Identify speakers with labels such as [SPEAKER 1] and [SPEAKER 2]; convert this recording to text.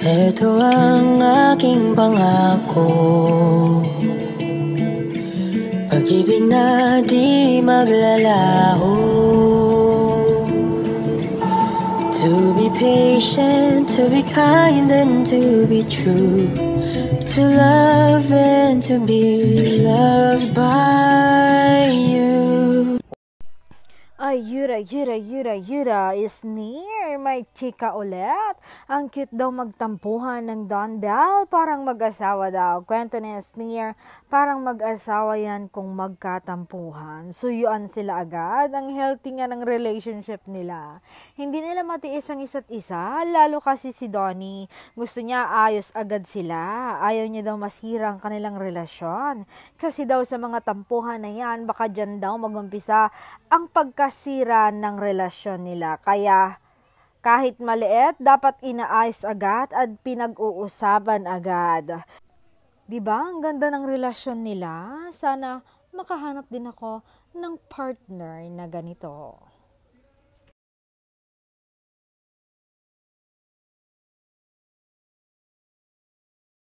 [SPEAKER 1] Ito ang aking pangako, pag-ibig na di maglalaho. To be patient, to be kind and to be true, to love and to be loved by you.
[SPEAKER 2] Ay, Yura is near, my chika ulit. Ang cute daw magtampuhan ng Don Bell, parang mag-asawa daw. Kwento ni Sneer, parang mag-asawa yan kung magkatampuhan. Suyuan sila agad, ang healthy nga ng relationship nila. Hindi nila matiis ang isa't isa, lalo kasi si Donnie. Gusto niya ayos agad sila, ayaw niya daw masira ang kanilang relasyon. Kasi daw sa mga tampuhan na yan, baka dyan daw magumpisa ang pagkasira ng relasyon nila. Kaya kahit maliit, dapat inaayos agad at pinag-uusapan agad. Diba? Ang ganda ng relasyon nila. Sana makahanap din ako ng partner na ganito.